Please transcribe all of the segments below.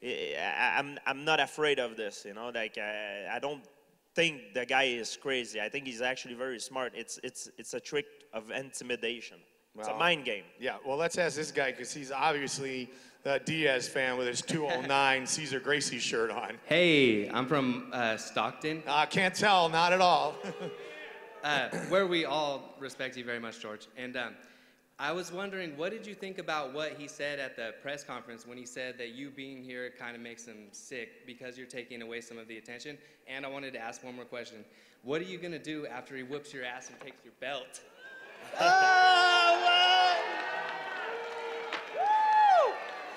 I'm not afraid of this, you know. Like I don't think the guy is crazy. I think he's actually very smart. It's a trick of intimidation. It's a mind game. Yeah, well, let's ask this guy because he's obviously a Diaz fan with his 209 Cesar Gracie shirt on. Hey, I'm from Stockton. Can't tell, not at all. Where we all respect you very much, George. And I was wondering, what did you think about what he said at the press conference when he said that you being here kind of makes him sick because you're taking away some of the attention? And I wanted to ask one more question. What are you going to do after he whips your ass and takes your belt?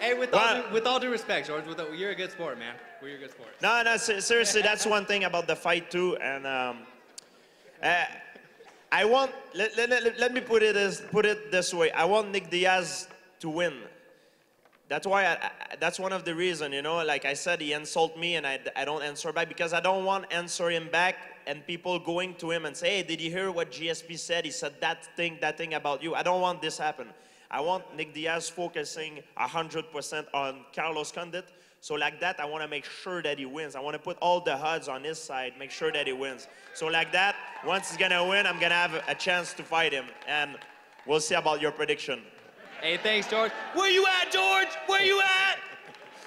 Hey, with all due respect, George, you're a good sport, man. You're a good sport. No, seriously, that's one thing about the fight too. And I want, let me put it this way. I want Nick Diaz to win. That's why, that's one of the reasons, you know, like I said, he insulted me and I don't answer back because I don't want to answer him back and people going to him and say, hey, did you hear what GSP said? He said that thing about you. I don't want this happen. I want Nick Diaz focusing 100% on Carlos Condit. So like that, I want to make sure that he wins. I want to put all the odds on his side, make sure that he wins. So like that, once he's going to win, I'm going to have a chance to fight him. And we'll see about your prediction. Hey, thanks, George. Where you at, George? Where you at?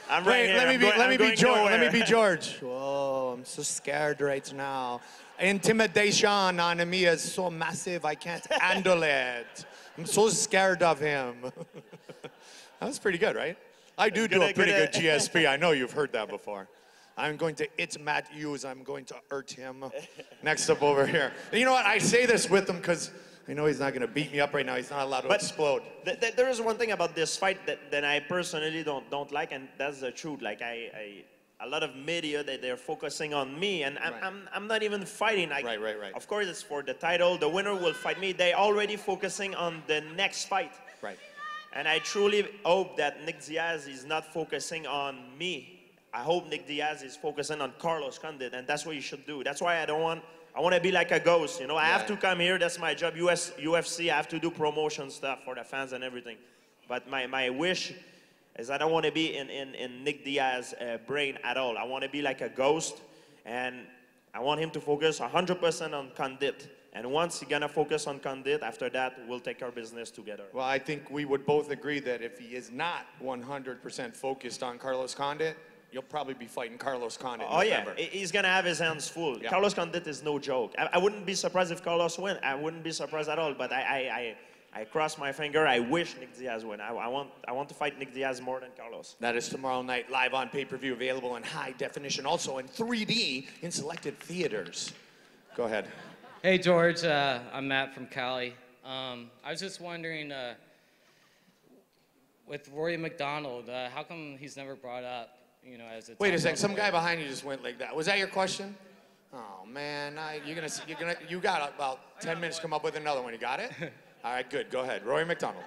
I'm right here. Let me be George. Let me be George. Whoa, I'm so scared right now. Intimidation on me is so massive, I can't handle it. I'm so scared of him. That was pretty good, right? I do a pretty good GSP. I know you've heard that before. I'm going to hit Matt Hughes. I'm going to hurt him. Next up over here. And you know what? I say this with him because I know he's not going to beat me up right now. He's not allowed to explode. There is one thing about this fight that I personally don't like, and that's the truth. Like a lot of media, they're focusing on me, and I'm not even fighting. Like, right. Of course, it's for the title. The winner will fight me. They're already focusing on the next fight. Right. And I truly hope that Nick Diaz is not focusing on me. I hope Nick Diaz is focusing on Carlos Condit, and that's what you should do. That's why I want to be like a ghost, you know. I have to come here, that's my job. UFC, I have to do promotion stuff for the fans and everything. But my wish is I don't want to be in Nick Diaz's brain at all. I want to be like a ghost, and I want him to focus 100% on Condit. And once he's gonna focus on Condit, after that, we'll take our business together. Well, I think we would both agree that if he is not 100% focused on Carlos Condit, you'll probably be fighting Carlos Condit in November. Yeah, he's gonna have his hands full. Yeah. Carlos Condit is no joke. I wouldn't be surprised if Carlos win. I wouldn't be surprised at all. But I cross my finger. I wish Nick Diaz win. I want to fight Nick Diaz more than Carlos. That is tomorrow night, live on pay-per-view, available in high definition, also in 3D in selected theaters. Go ahead. Hey, George. I'm Matt from Cali. I was just wondering, with Rory McDonald, how come he's never brought up, you know, as a Wait a second. Some guy behind you just went like that. Was that your question? Oh man, you got about 10 minutes to come up with another one. You got it? All right, good. Go ahead, Rory McDonald.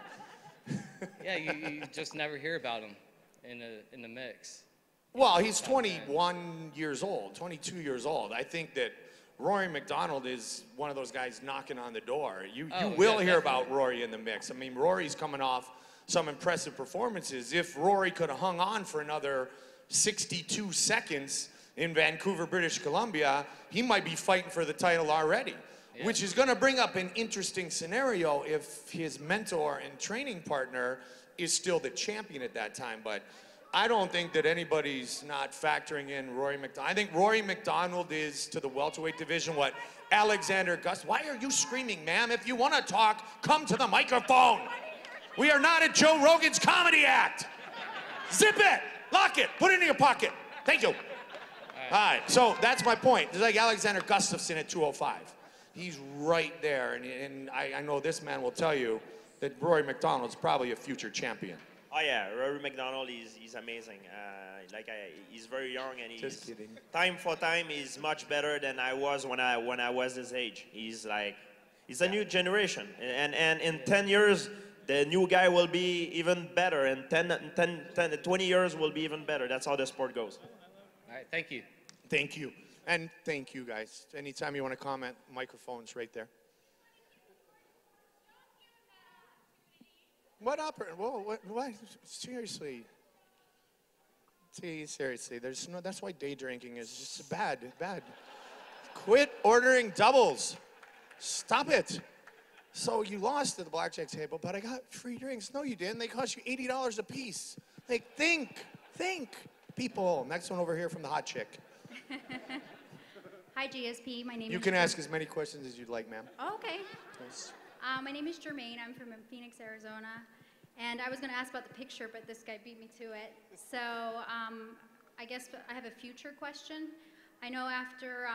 Yeah, you just never hear about him in the mix. Well, he's 21 years old, 22 years old. I think that Rory McDonald is one of those guys knocking on the door. You will hear about Rory in the mix. I mean, Rory's coming off some impressive performances. If Rory could have hung on for another 62 seconds in Vancouver, British Columbia, he might be fighting for the title already, which is going to bring up an interesting scenario if his mentor and training partner is still the champion at that time. But I don't think that anybody's not factoring in Rory McDonald. I think Rory McDonald is to the welterweight division what Alexander Gus. Why are you screaming, ma'am? If you want to talk, come to the microphone. We are not at Joe Rogan's comedy act. Zip it, lock it, put it in your pocket. Thank you. All right, so that's my point. It's like Alexander Gustafsson at 205. He's right there, and I know this man will tell you that Rory McDonald's probably a future champion. Oh yeah, Rory McDonald, he's amazing. He's very young, and he's just kidding. Time for time, he's much better than I was when I was his age. He's a new generation, and in 10 years, the new guy will be even better, and 20 years will be even better. That's how the sport goes. All right, thank you. Thank you, and thank you guys. Anytime you want to comment, microphone's right there. What up? Whoa, what? Seriously. See, seriously, there's no. That's why day drinking is just bad. Quit ordering doubles. Stop it. So you lost at the blackjack table, but I got free drinks. No, you didn't. They cost you $80 a piece. Like, think, people. Next one over here from the hot chick. Hi, GSP. My name is. You can ask as many questions as you'd like, ma'am. Oh, okay. Yes. My name is Jermaine. I'm from Phoenix, Arizona. And I was going to ask about the picture, but this guy beat me to it. So I guess I have a future question. I know after,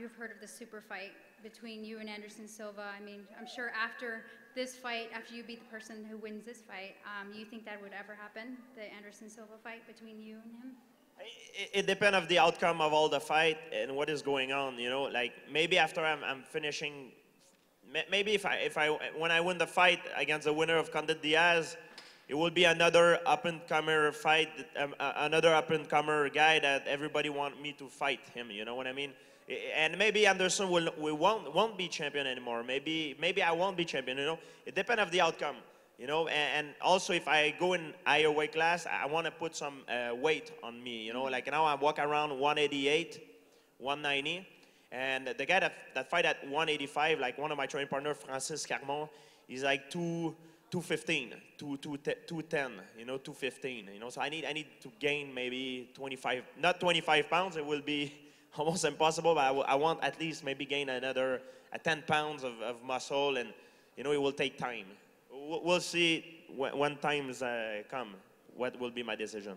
you've heard of the super fight between you and Anderson Silva. I mean, I'm sure after this fight, after you beat the person who wins this fight, you think that would ever happen, the Anderson Silva fight between you and him? It depends of the outcome of all the fight and what is going on, you know. Like maybe after I'm finishing, maybe when I win the fight against the winner of Condit Diaz, it will be another up-and-comer fight, another up-and-comer guy that everybody want me to fight him. You know what I mean? And maybe Anderson won't be champion anymore. Maybe I won't be champion. You know, it depends of the outcome. You know, and also if I go in higher weight class, I want to put some weight on me. You know, like now I walk around 188, 190, and the guy that fight at 185, like one of my training partner, Francis Carmon, he's like 215, 210, you know, 215, you know. So I need to gain maybe 25, not 25 pounds. It will be almost impossible, but I want at least maybe gain another 10 pounds of muscle, and you know, it will take time. We'll see when times come, what will be my decision.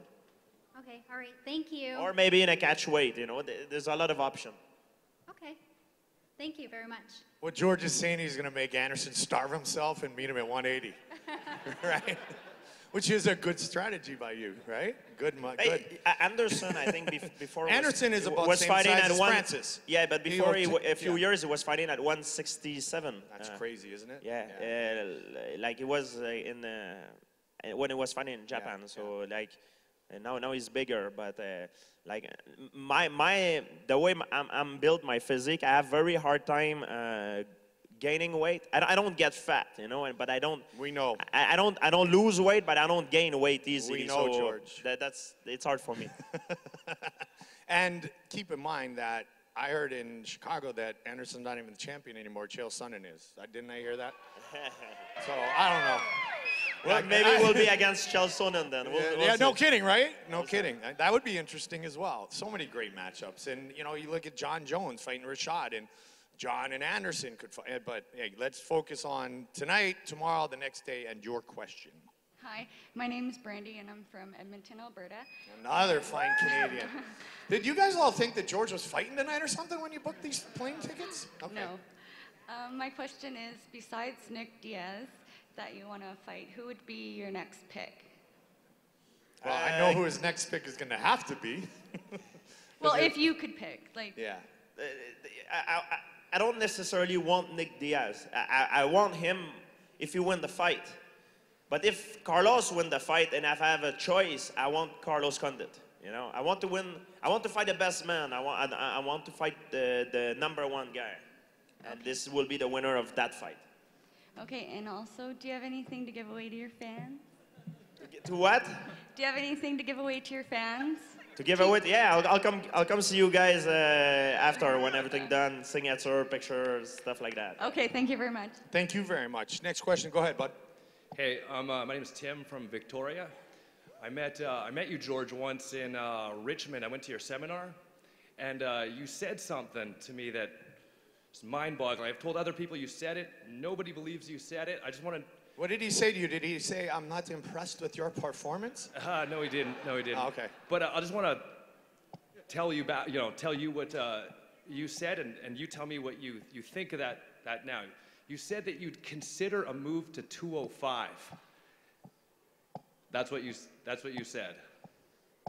Okay, all right, thank you. Or maybe in a catch weight, you know, there's a lot of options. Okay, thank you very much. What George is saying, he's going to make Anderson starve himself and meet him at 180, right? Which is a good strategy by you, right? Good. Hey, Anderson, I think before Anderson is about the same fighting size at as Francis. Yeah, but before a few years, he was fighting at 167. That's crazy, isn't it? Yeah, like it was when he was fighting in Japan. Yeah, so like, now he's bigger, but like the way I'm built, my physique, I have very hard time gaining weight. I don't get fat, you know, but I don't. We know. I don't lose weight, but I don't gain weight easily. We know, so George. It's hard for me. And keep in mind that I heard in Chicago that Anderson's not even the champion anymore. Chael Sonnen is. Didn't I hear that? So I don't know. Well, maybe we'll be against Chael Sonnen then. We'll no kidding, right? No kidding. That would be interesting as well. So many great matchups. And, you know, you look at John Jones fighting Rashad, and John and Anderson could fight. But, hey, let's focus on tonight, tomorrow, the next day, and your question. Hi, my name is Brandy, and I'm from Edmonton, Alberta. Another fine Canadian. Did you guys all think that George was fighting tonight or something when you booked these plane tickets? Okay. No. My question is, besides Nick Diaz that you want to fight, who would be your next pick? Well, I know who his next pick is going to have to be. Well, if you could pick, like. Yeah. I don't necessarily want Nick Diaz. I want him if he win the fight. But if Carlos win the fight and if I have a choice, I want Carlos Condit. You know, I want to win. I want to fight the best man. I want to fight the #1 guy, and this will be the winner of that fight. Okay, and also, do you have anything to give away to your fans? To what? Do you have anything to give away to your fans? To give away? Yeah, I'll come see you guys after when everything done. Signature, pictures, stuff like that. Okay, thank you very much. Thank you very much. Next question. Go ahead, bud. Hey, my name is Tim from Victoria. I met you, George, once in Richmond. I went to your seminar, and you said something to me that is mind-boggling. I've told other people you said it. Nobody believes you said it. I just want to. What did he say to you? Did he say, "I'm not impressed with your performance"? No, he didn't. No, he didn't. Oh, okay. But I just want to tell you about, tell you what you said, and you tell me what you think of that now. You said that you'd consider a move to 205. That's what you said.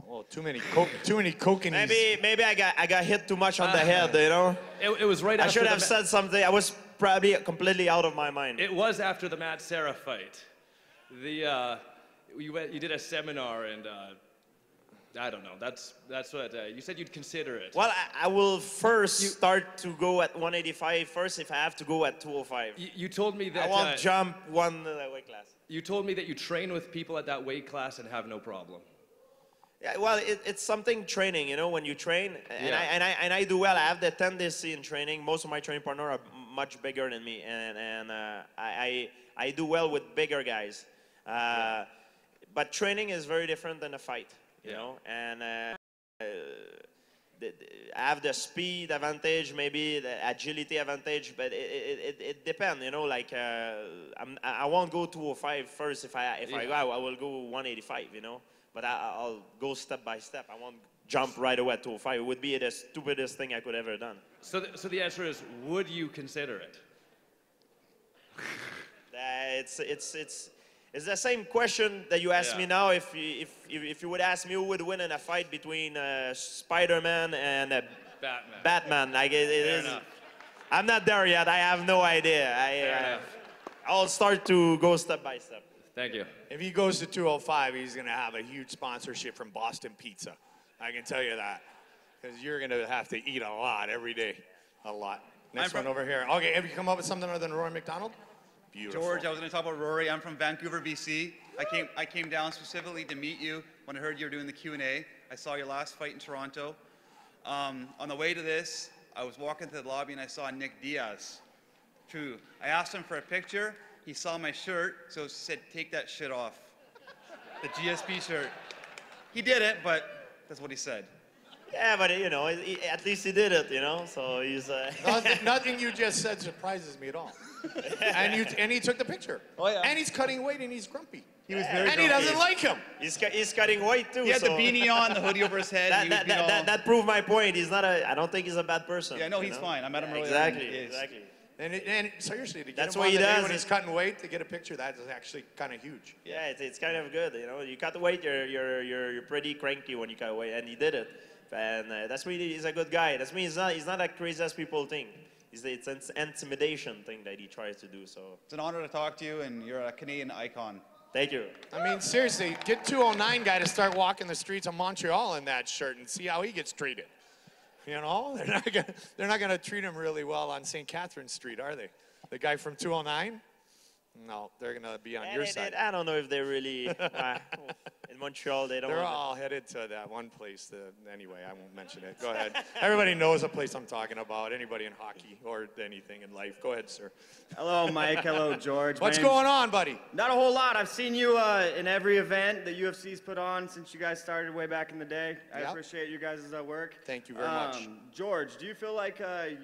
Oh, too many coke. Maybe I got hit too much on the head, you know? It was right after I should have said something. I was probably completely out of my mind. It was after the Matt Serra fight. You did a seminar, and I don't know. That's what you said you'd consider it. Well, I will first start to go at 185 first if I have to go at 205. You told me that I won't jump one weight class. You told me that you train with people at that weight class and have no problem. Yeah, well, it's something training, you know, when you train, and I do well. I have the tendency in training. Most of my training partners are much bigger than me, and I do well with bigger guys. But training is very different than a fight, you know, and I have the speed advantage, maybe the agility advantage, but it depends, you know. Like I won't go 205 first. If I go, I will go 185, you know. But I'll go step by step. I won't jump right away at 205. It would be the stupidest thing I could ever done. So the answer is, would you consider it? It's the same question that you asked me now. If you would ask me who would win in a fight between Spider-Man and Batman, like it is. Enough. I'm not there yet. I have no idea. I'll start to go step by step. Thank you. If he goes to 205, he's going to have a huge sponsorship from Boston Pizza. I can tell you that. Because you're going to have to eat a lot every day. A lot. Next one over here. Okay, have you come up with something other than Rory McDonald? Beautiful. George, I was going to talk about Rory. I'm from Vancouver, BC. I came down specifically to meet you when I heard you were doing the Q&A. I saw your last fight in Toronto. On the way to this, I was walking to the lobby and I saw Nick Diaz. True. I asked him for a picture. He saw my shirt, so he said, take that shit off. The GSP shirt. He did it, but that's what he said. Yeah, but you know, at least he did it, you know. So he's. Nothing you just said surprises me at all. and he took the picture. Oh yeah. And he's cutting weight and he's grumpy. He was very And he doesn't like him. He's cutting weight too. He had so the beanie on, the hoodie over his head. that proved my point. I don't think he's a bad person. Yeah, no, he's fine. I met him earlier. Exactly. And seriously, to get That's him what on he the day does. when he's cutting weight to get a picture, that is actually kind of huge. Yeah, it's kind of good. You know, you cut the weight, you're pretty cranky when you cut weight, and he did it. And that's why he's a good guy. That's means he's not as crazy as people think. It's an intimidation thing that he tries to do. So It's an honor to talk to you, and you're a Canadian icon. thank you. I mean, seriously, get 209 guy to start walking the streets of Montreal in that shirt and see how he gets treated. You know, they're not gonna treat him really well on St. Catherine Street, are they? The guy from 209? No, they're gonna be on your side. I don't know if they're really in Montreal. They don't. They're all headed to that one place. Anyway, I won't mention it. Go ahead. Everybody knows the place I'm talking about. Anybody in hockey or anything in life. Go ahead, sir. Hello, Mike. Hello, George. What's going on, buddy? Not a whole lot. I've seen you in every event the UFC's put on since you guys started way back in the day. I appreciate you guys' work. Thank you very much. George, do you feel like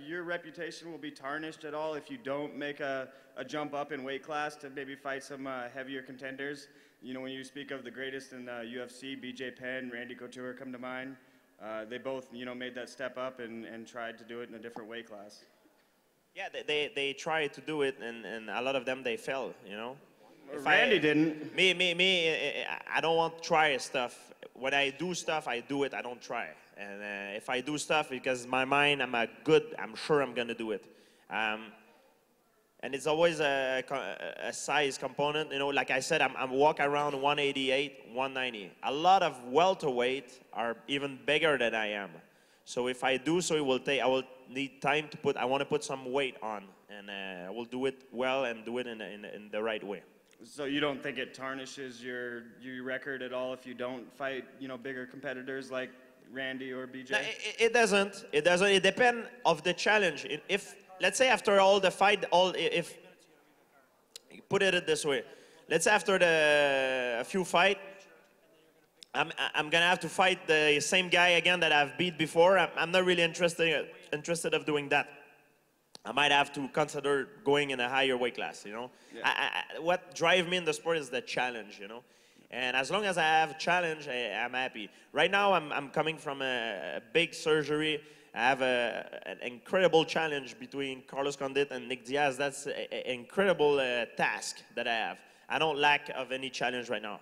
your reputation will be tarnished at all if you don't make a jump up in weight class to maybe fight some heavier contenders? You know, when you speak of the greatest in UFC, BJ Penn, Randy Couture come to mind. They both, you know, made that step up and tried to do it in a different weight class. Yeah, they tried to do it, and a lot of them, they fell, you know. Randy didn't. Me, I don't want to try stuff. When I do stuff, I do it, I don't try. And if I do stuff because in my mind, I'm sure I'm going to do it. And it's always a size component. You know, like I said, I'm walk around 188, 190. A lot of welterweight are even bigger than I am. So if I do so, I will need time to I want to put some weight on. And I will do it well and do it in the right way. So you don't think it tarnishes your record at all if you don't fight, you know, bigger competitors like Randy or BJ? No, it doesn't. It doesn't. It depends of the challenge. If let's say after all the fight, if put it this way, let's say after a few fight, I'm gonna have to fight the same guy again that I've beat before. I'm not really interested of doing that. I might have to consider going in a higher weight class. You know, what drives me in the sport is the challenge. You know. And as long as I have a challenge, I'm happy. Right now, I'm coming from a big surgery. I have an incredible challenge between Carlos Condit and Nick Diaz. That's an incredible task that I have. I don't lack of any challenge right now.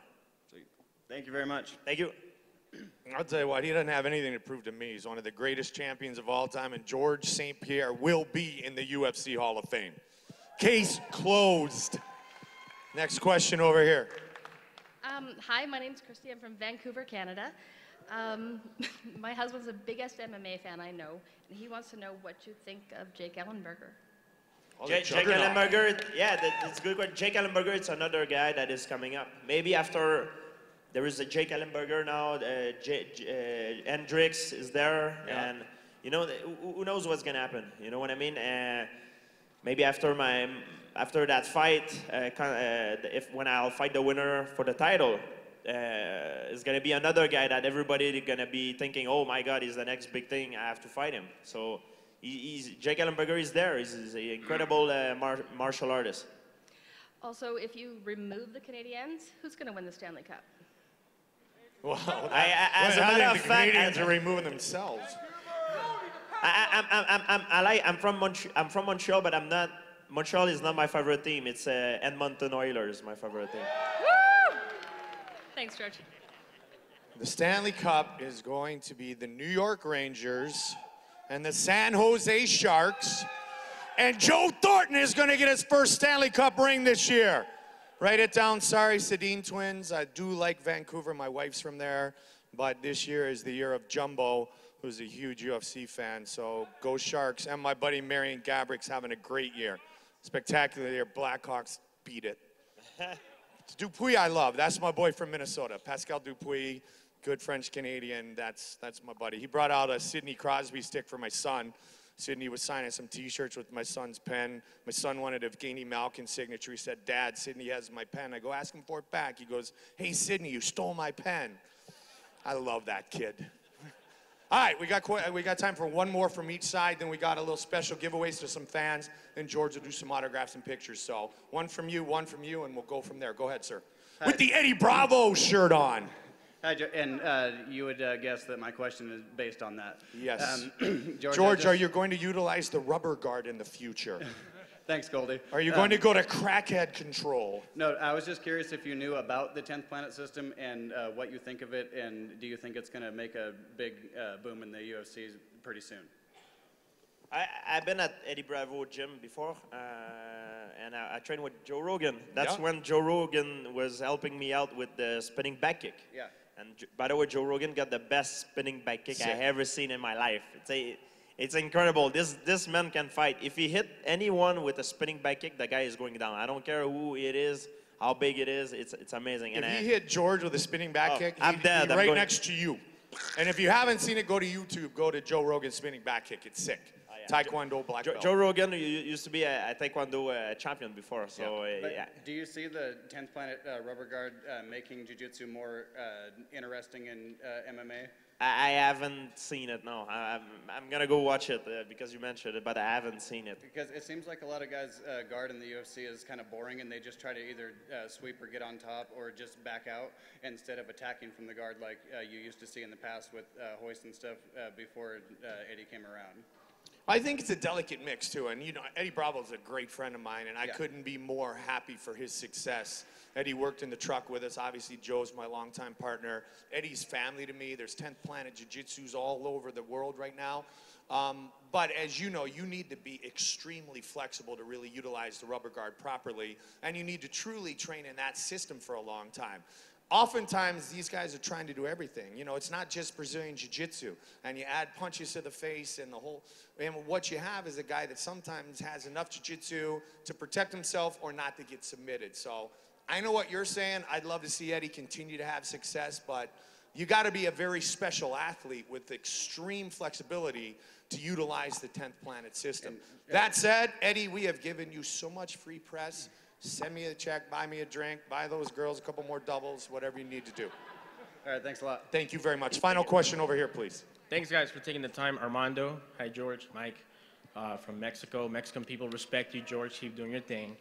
Thank you very much. Thank you. I'll tell you what, he doesn't have anything to prove to me. He's one of the greatest champions of all time, and Georges St-Pierre will be in the UFC Hall of Fame. Case closed. Next question over here. Hi, my name's Christy. I'm from Vancouver, Canada. My husband's the biggest MMA fan I know, and he wants to know what you think of Jake Ellenberger. Jake Ellenberger, yeah, it's a good question. Jake Ellenberger, it's another guy that is coming up. Maybe after there is a Jake Ellenberger now. Hendricks is there, and you know, who knows what's gonna happen? You know what I mean? Maybe after that fight, when I'll fight the winner for the title, it's gonna be another guy that everybody gonna be thinking, oh my God, he's the next big thing. I have to fight him. So Jake Ellenberger is there. He's an incredible martial artist. Also, if you remove the Canadians, who's going to win the Stanley Cup? Well, as a matter of the fact, Canadians are removing themselves. I'm from Montreal, but I'm not. Montreal is not my favorite team. It's Edmonton Oilers, my favorite team. Woo! Thanks, George. The Stanley Cup is going to be the New York Rangers and the San Jose Sharks. And Joe Thornton is going to get his first Stanley Cup ring this year. Write it down. Sorry, Sedin twins. I do like Vancouver. My wife's from there. But this year is the year of Jumbo, who's a huge UFC fan. So go Sharks. And my buddy Marion Gabrick's having a great year. Spectacular year. Blackhawks beat it. Dupuis I love. That's my boy from Minnesota. Pascal Dupuis, good French-Canadian. That's my buddy. He brought out a Sidney Crosby stick for my son. Sidney was signing some T-shirts with my son's pen. My son wanted Evgeny Malkin's signature. He said, Dad, Sidney has my pen. I go, ask him for it back. He goes, hey, Sidney, you stole my pen. I love that kid. All right, we got time for one more from each side. Then we got a little special giveaways to some fans. Then George will do some autographs and pictures. So one from you, and we'll go from there. Go ahead, sir. Hi. With the Eddie Bravo shirt on. Hi, and you would guess that my question is based on that. Yes. George, are you going to utilize the rubber guard in the future? Thanks, Goldie. Are you going to go to crackhead control? No, I was just curious if you knew about the 10th Planet System and what you think of it, and do you think it's going to make a big boom in the UFC pretty soon? I've been at Eddie Bravo gym before, and I trained with Joe Rogan. That's when Joe Rogan was helping me out with the spinning back kick. Yeah. And by the way, Joe Rogan got the best spinning back kick I ever seen in my life. It's incredible. This man can fight. If he hit anyone with a spinning back kick, the guy is going down. I don't care who it is, how big it is. It's amazing. If he hit George with a spinning back kick, I'm dead. He'd be right next to you. And if you haven't seen it, go to YouTube. Go to Joe Rogan's spinning back kick. It's sick. Taekwondo black belt. Joe Rogan used to be a Taekwondo champion before, so yeah. Do you see the 10th Planet rubber guard making jiu-jitsu more interesting in MMA? I haven't seen it, no. I'm going to go watch it because you mentioned it, but I haven't seen it. Because it seems like a lot of guys' guard in the UFC is kind of boring, and they just try to either sweep or get on top or just back out instead of attacking from the guard like you used to see in the past with Hoist and stuff before Eddie came around. I think it's a delicate mix, too. And, you know, Eddie Bravo's a great friend of mine, and I couldn't be more happy for his success. Eddie worked in the truck with us. Obviously, Joe's my longtime partner. Eddie's family to me. There's 10th Planet Jiu-Jitsus all over the world right now. But as you know, you need to be extremely flexible to really utilize the rubber guard properly, and you need to truly train in that system for a long time. Oftentimes, these guys are trying to do everything. You know, it's not just Brazilian Jiu-Jitsu, and you add punches to the face and the whole, and what you have is a guy that sometimes has enough Jiu-Jitsu to protect himself or not to get submitted. So I know what you're saying. I'd love to see Eddie continue to have success, but you got to be a very special athlete with extreme flexibility to utilize the 10th Planet system. That said, Eddie, we have given you so much free press. Send me a check, buy me a drink, buy those girls a couple more doubles, whatever you need to do. All right, thanks a lot. Thank you very much. Final question over here, please. Thanks, guys, for taking the time. Armando, hi, George, Mike, from Mexico. Mexican people respect you, George. Keep doing your thing.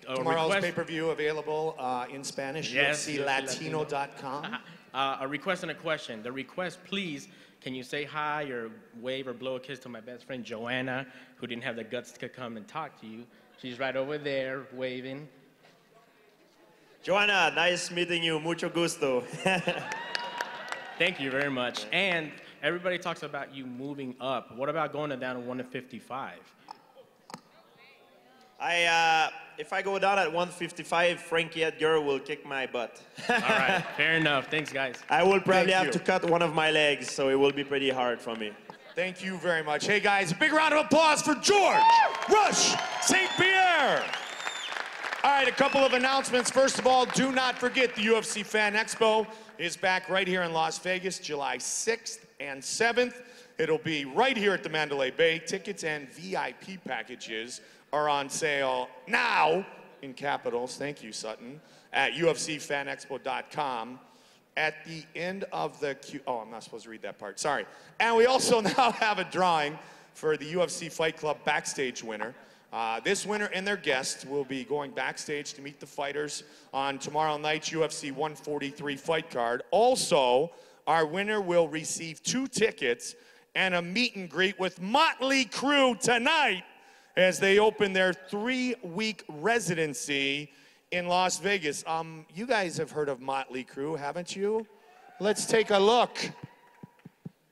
Tomorrow's pay-per-view available in Spanish, yes, UFCLatino.com. A request and a question. The request, please, can you say hi or wave or blow a kiss to my best friend, Joanna, who didn't have the guts to come and talk to you. She's right over there, waving. Joanna, nice meeting you. Mucho gusto. Thank you very much. And everybody talks about you moving up. What about going down to 155? If I go down at 155, Frankie Edgar will kick my butt. All right, fair enough. Thanks, guys. I will probably have to cut one of my legs, so it will be pretty hard for me. Thank you very much. Hey, guys, a big round of applause for Georges St-Pierre. All right, a couple of announcements. First of all, do not forget the UFC Fan Expo is back right here in Las Vegas, July 6th and 7th. It'll be right here at the Mandalay Bay. Tickets and VIP packages are on sale now in capitals. Thank you, Sutton. At UFCFanExpo.com. At the end of the oh, I'm not supposed to read that part. Sorry. And we also now have a drawing for the UFC Fight Club backstage winner. This winner and their guests will be going backstage to meet the fighters on tomorrow night's UFC 143 fight card. Also, our winner will receive 2 tickets and a meet and greet with Motley Crue tonight as they open their 3-week residency in Las Vegas. You guys have heard of Motley Crue, haven't you? Let's take a look.